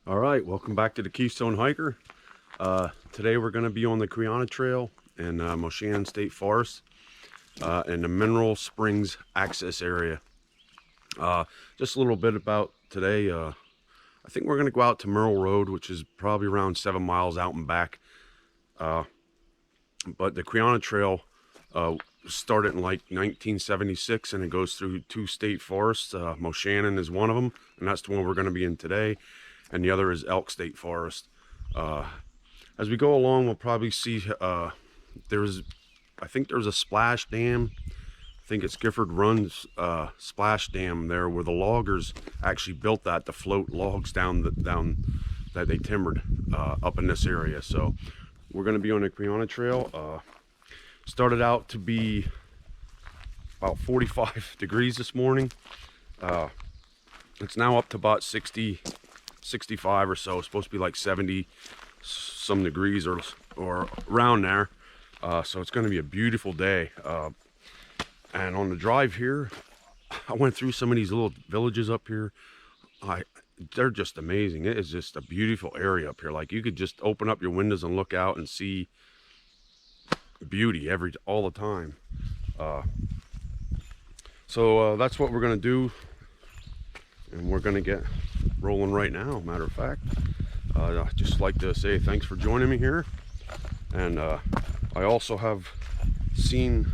All right, welcome back to the Keystone Hiker. Today we're going to be on the Quehanna Trail in Moshannon State Forest in the Mineral Springs access area. Just a little bit about today. I think we're going to go out to Merle Road, which is probably around 7 miles out and back. But the Quehanna Trail started in like 1976 and it goes through 2 state forests. Moshannon is one of them, and that's the one we're going to be in today. And the other is Elk State Forest. As we go along, we'll probably see I think there's a splash dam. I think it's Gifford Run's splash dam there, where the loggers actually built that to float logs down that they timbered up in this area. So we're going to be on the Quehanna Trail. Started out to be about 45 degrees this morning. It's now up to about 60, 65 or so. It's supposed to be like 70 some degrees or around there. So it's going to be a beautiful day. And on the drive here, I went through some of these little villages up here. They're just amazing. It is just a beautiful area up here. Like, you could just open up your windows and look out and see beauty all the time. So that's what we're going to do. And we're going to get rolling right now, matter of fact. I'd just like to say thanks for joining me here. And I also have seen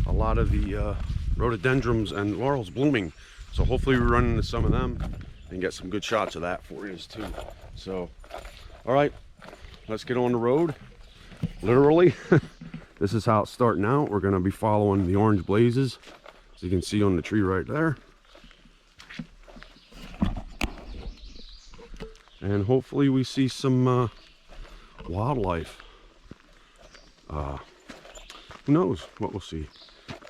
a lot of the rhododendrons and laurels blooming. So hopefully we run into some of them and get some good shots of that for you too. So, all right, let's get on the road. Literally, this is how it's starting out. We're going to be following the orange blazes, as you can see on the tree right there. And hopefully we see some wildlife. Who knows what we'll see.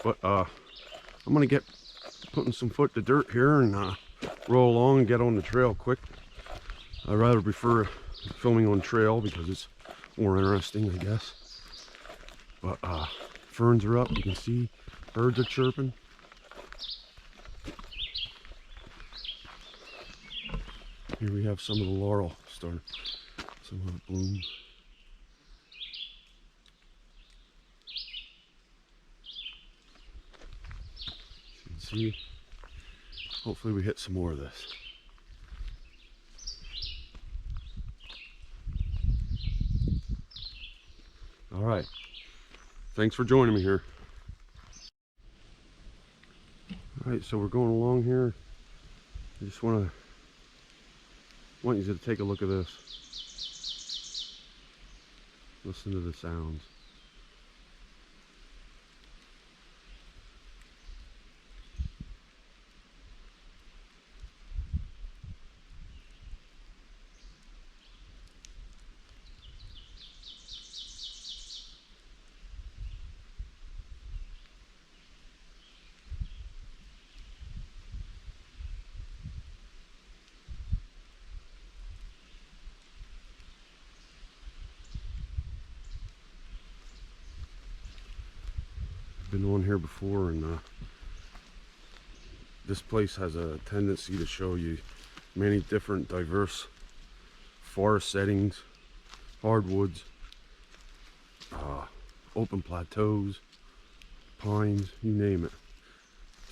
But I'm going to get putting some foot to dirt here and roll along and get on the trail quick. I rather prefer filming on trail because it's more interesting, I guess. But ferns are up, you can see birds are chirping. Here we have some of the laurel starting, some of it blooms. You can see, hopefully we hit some more of this. All right, thanks for joining me here. All right, so we're going along here. I just want you to take a look at this. Listen to the sounds. Been on here before, and this place has a tendency to show you many different diverse forest settings, hardwoods, open plateaus, pines, you name it.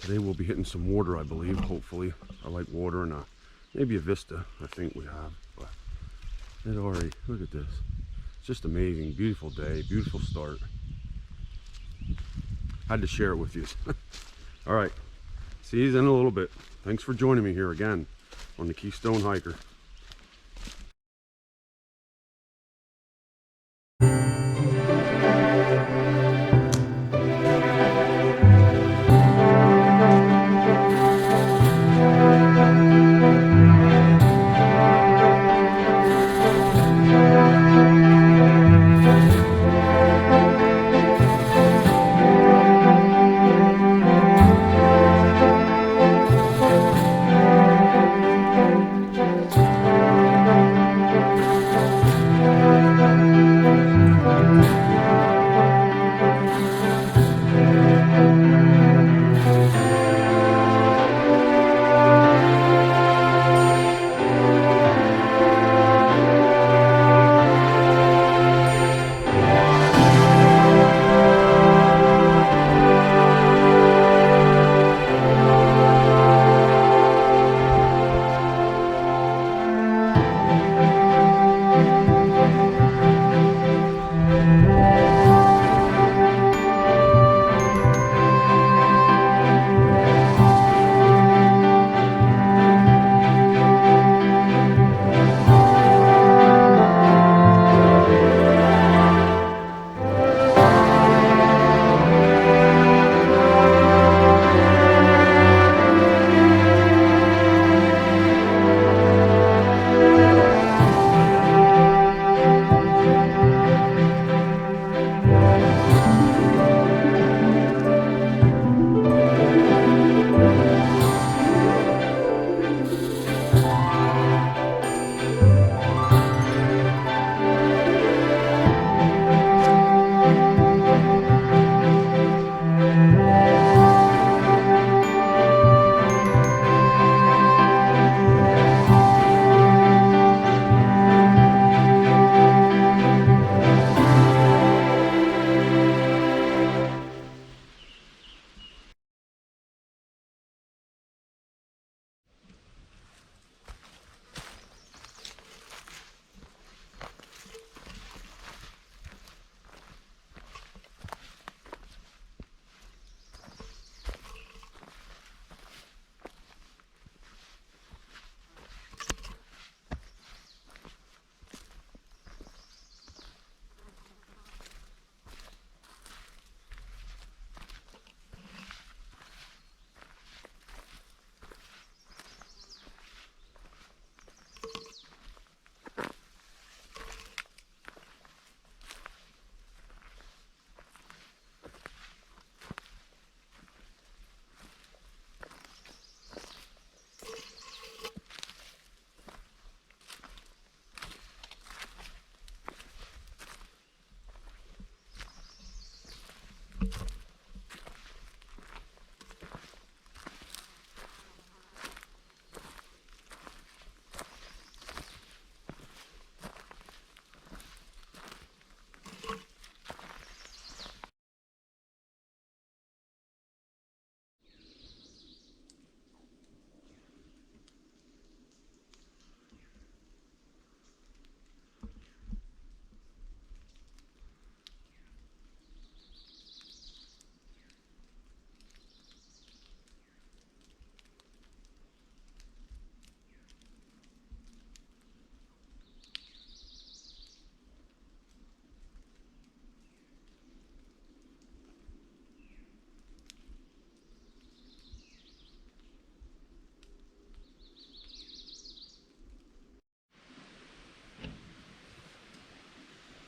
Today we'll be hitting some water, I believe, hopefully. I like water, and maybe a vista, I think we have. But it already, look at this. It's just amazing, beautiful day, beautiful start. Had to share it with you. All right, see you in a little bit. Thanks for joining me here again on the Keystone Hiker.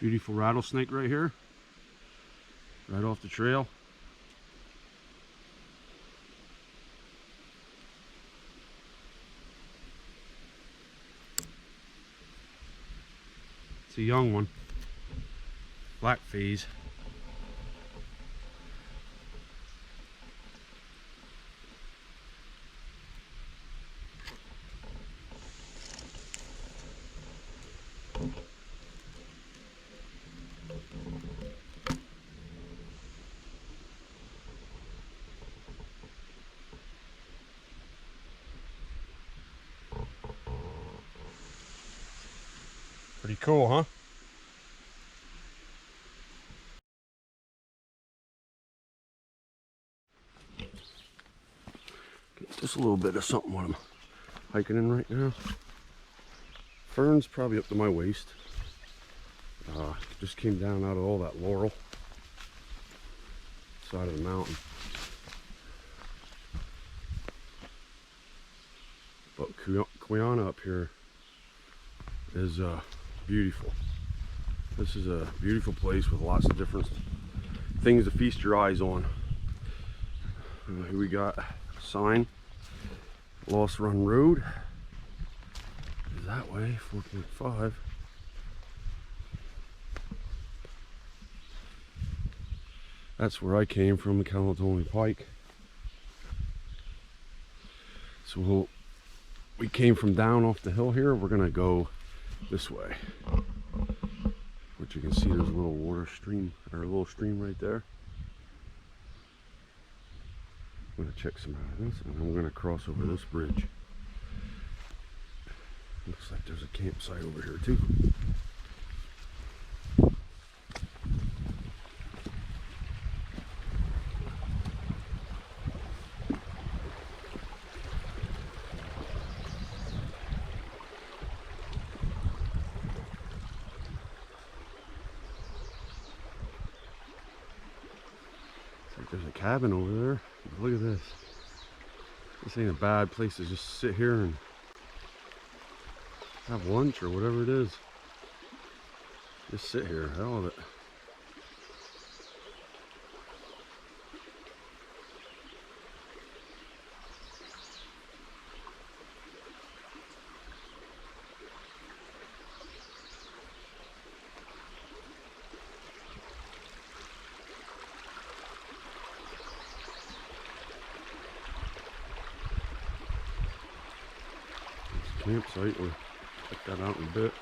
Beautiful rattlesnake right here, right off the trail. It's a young one, black phase. Pretty cool, huh? Get just a little bit of something what I'm hiking in right now. Fern's probably up to my waist. Just came down out of all that laurel side of the mountain. But Quehanna up here is beautiful. This is a beautiful place with lots of different things to feast your eyes on. Here we got a sign, Lost Run Road is that way, 4.5. That's where I came from, Calatoni Pike. So we came from down off the hill here. We're gonna go this way. Which you can see there's a little water stream, or a little stream right there. I'm gonna check some out of this, and I'm gonna cross over this bridge. Looks like there's a campsite over here too. There's a cabin over there. Look at this. This ain't a bad place to just sit here and have lunch or whatever it is. Just sit here. Hell of it. Campsite. We'll check that out in a bit.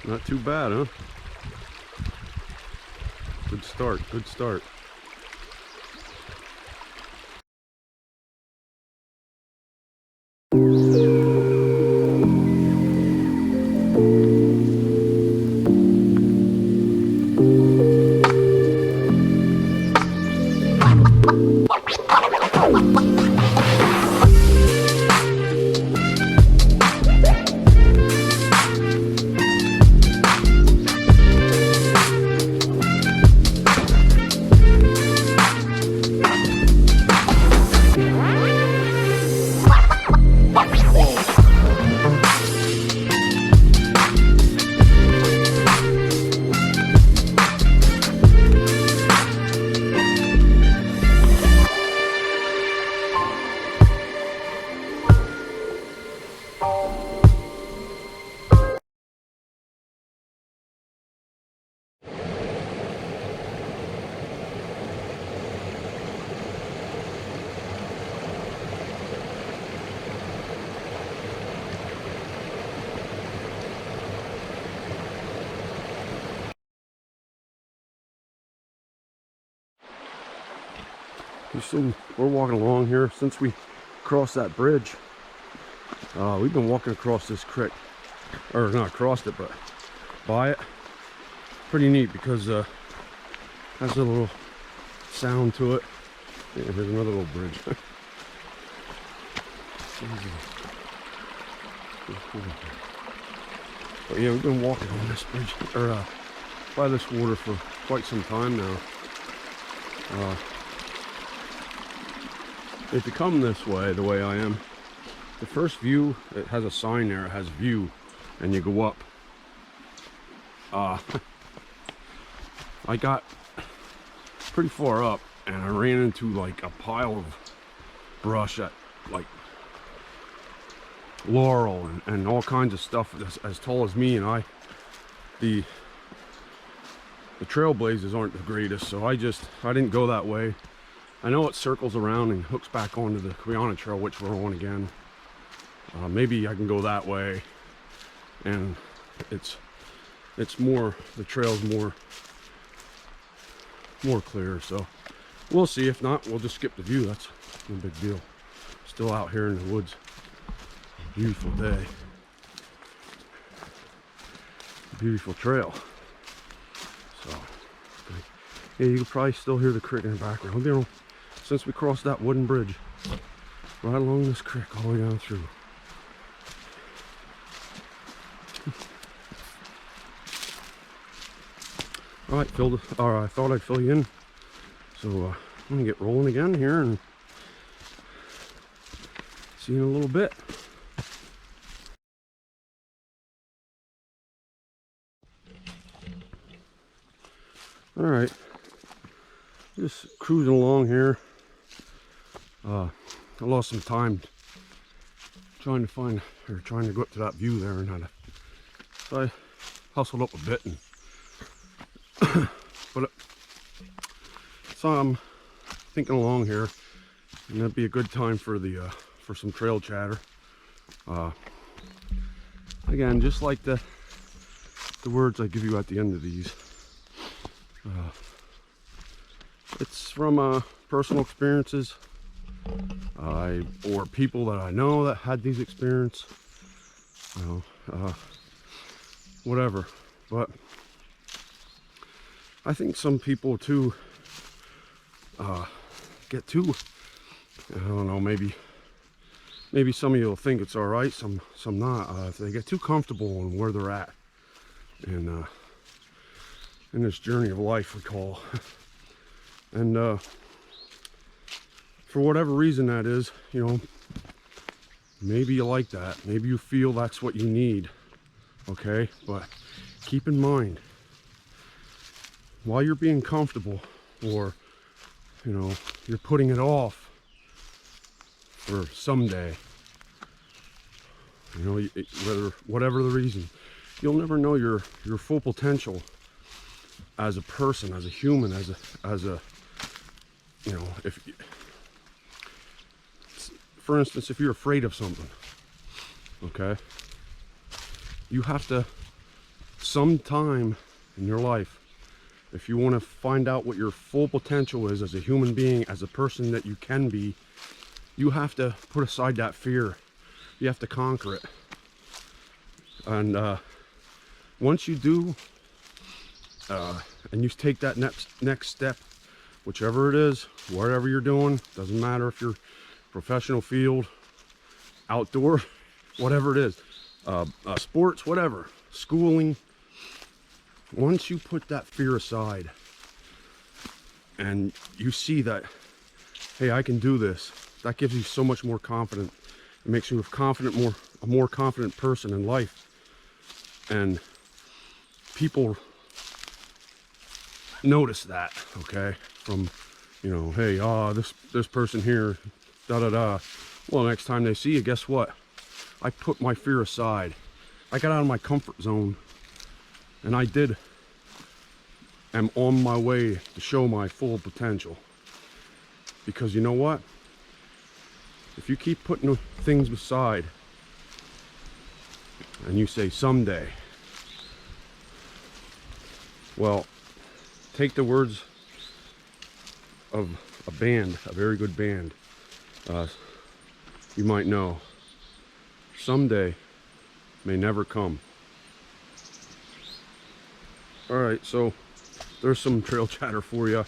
Not too bad, huh? Good start, good start. We're walking along here since we crossed that bridge. We've been walking across this creek, or not across it, but by it. Pretty neat because it has a little sound to it. Yeah, here's another little bridge. But yeah, we've been walking on this bridge, or by this water for quite some time now. If you come this way, the way I am, the first view, it has a sign there, it has view, and you go up. I got pretty far up, and I ran into like a pile of brush at like laurel and all kinds of stuff as tall as me, and the trailblazers aren't the greatest, so I didn't go that way. I know it circles around and hooks back onto the Quehanna Trail, which we're on again. Maybe I can go that way, and it's more, the trail's more clear, so we'll see. If not, we'll just skip the view. That's no big deal. Still out here in the woods. Beautiful day. Beautiful trail. So yeah, you can probably still hear the creek in the background. You know, since we crossed that wooden bridge right along this creek all the way down through. All right, I thought I'd fill you in. So I'm gonna get rolling again here and see you in a little bit. All right, just cruising along here. I lost some time trying to go up to that view there, and so I hustled up a bit, and but So I'm thinking along here, and that'd be a good time for the for some trail chatter. Again, just like the words I give you at the end of these. It's from personal experiences, or people that I know that had these experiences. Whatever. But I think some people too get too, I don't know, maybe some of you will think it's all right, some not. If they get too comfortable in where they're at in this journey of life we call, and for whatever reason that is, you know, maybe you like that, maybe you feel that's what you need, okay? But keep in mind, while you're being comfortable, or you know, you're putting it off for someday, you know, whatever the reason, you'll never know your full potential as a person, as a human, as a you know, if, for instance, if you're afraid of something, okay, you have to, sometime in your life, if you want to find out what your full potential is as a human being, as a person that you can be, you have to put aside that fear. You have to conquer it. And once you do, and you take that next step, whichever it is, whatever you're doing, doesn't matter if you're professional field, outdoor, whatever it is, sports, whatever, schooling. Once you put that fear aside and you see that, hey, I can do this, that gives you so much more confidence. It makes you a more confident person in life. And people notice that, okay? From, you know, hey, this person here, da-da-da. Well, next time they see you, guess what? I put my fear aside. I got out of my comfort zone. And I am on my way to show my full potential. Because you know what? If you keep putting things aside and you say someday, well, take the words of a band, a very good band, you might know, someday may never come. All right, so there's some trail chatter for you.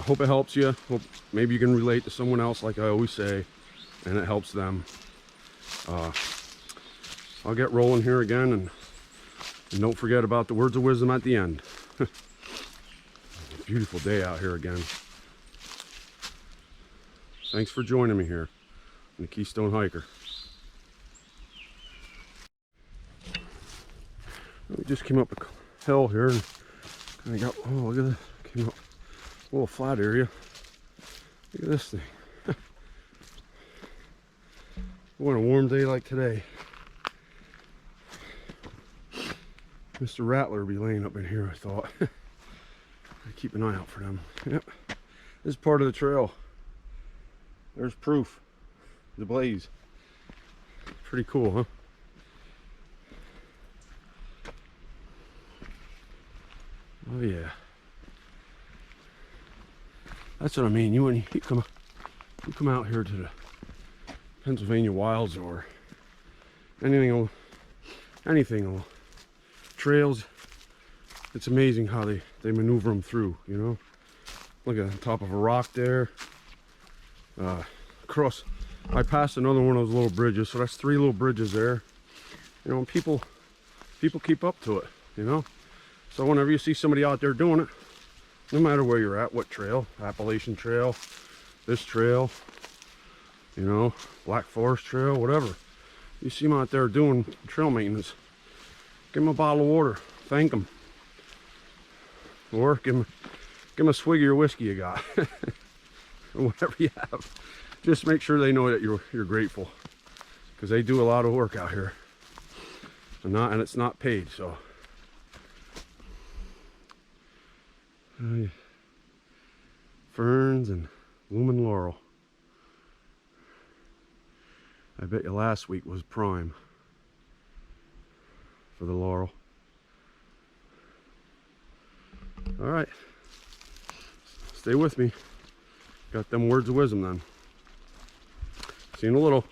Hope it helps you. Hope maybe you can relate to someone else, like I always say, and it helps them. I'll get rolling here again, and don't forget about the words of wisdom at the end. Beautiful day out here again. Thanks for joining me here on the Keystone Hiker. We just came up a hill here and kind of got, oh, look at this, came up a little flat area. Look at this thing. What a warm day like today. Mr. Rattler will be laying up in here, I thought. I keep an eye out for them. Yep. This is part of the trail. There's proof. The blaze. Pretty cool, huh? Oh yeah. That's what I mean. You come out here to the Pennsylvania wilds or anything trails, it's amazing how they maneuver them through, you know. Look at the top of a rock there. Across, I passed another one of those little bridges, so that's 3 little bridges there. You know, and people keep up to it, you know. So whenever you see somebody out there doing it, no matter where you're at, what trail, Appalachian Trail, this trail, you know, Black Forest Trail, whatever, you see them out there doing trail maintenance, give them a bottle of water, thank them, or give them a swig of your whiskey you got, or whatever you have. Just make sure they know that you're grateful, because they do a lot of work out here, and it's not paid. So ferns and blooming laurel. I bet you last week was prime for the laurel. All right, stay with me. Got them words of wisdom then. See you in a little.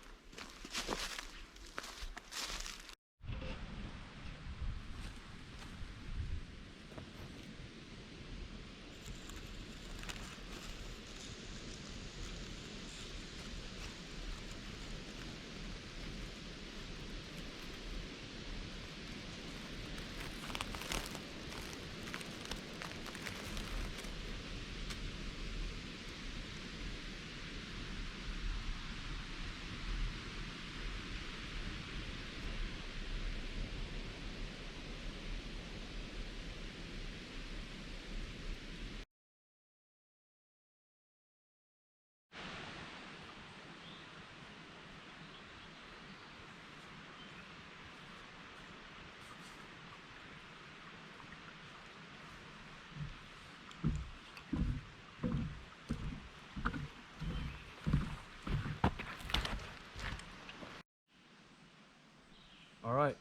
All right,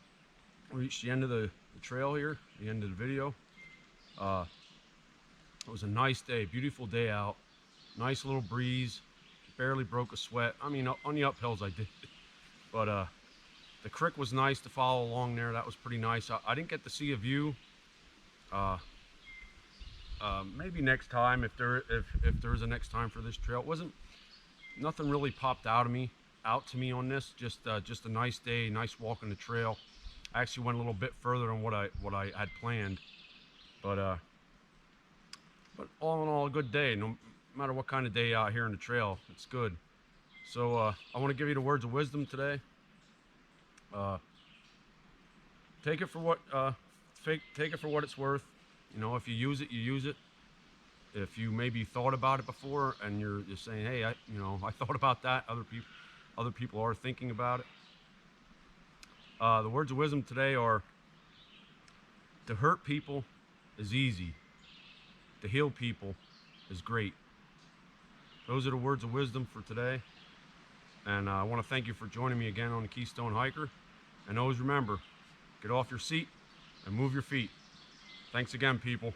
we reached the end of the trail here, the end of the video. It was a nice day, beautiful day out. Nice little breeze, barely broke a sweat. I mean, on the uphills I did, but the creek was nice to follow along there. That was pretty nice. I didn't get to see a view. Maybe next time, if there is a next time for this trail. It wasn't, nothing really popped out to me on this. Just a nice day, nice walk on the trail. I actually went a little bit further than what I had planned, but all in all, a good day. No matter what kind of day out here on the trail, it's good. So I want to give you the words of wisdom today. Take it for what it's worth. You know, if you use it, you use it. If you maybe thought about it before and you're saying, hey, I thought about that. Other people are thinking about it. The words of wisdom today are: to hurt people is easy. To heal people is great. Those are the words of wisdom for today. And I want to thank you for joining me again on the Keystone Hiker. And always remember, get off your seat and move your feet. Thanks again, people.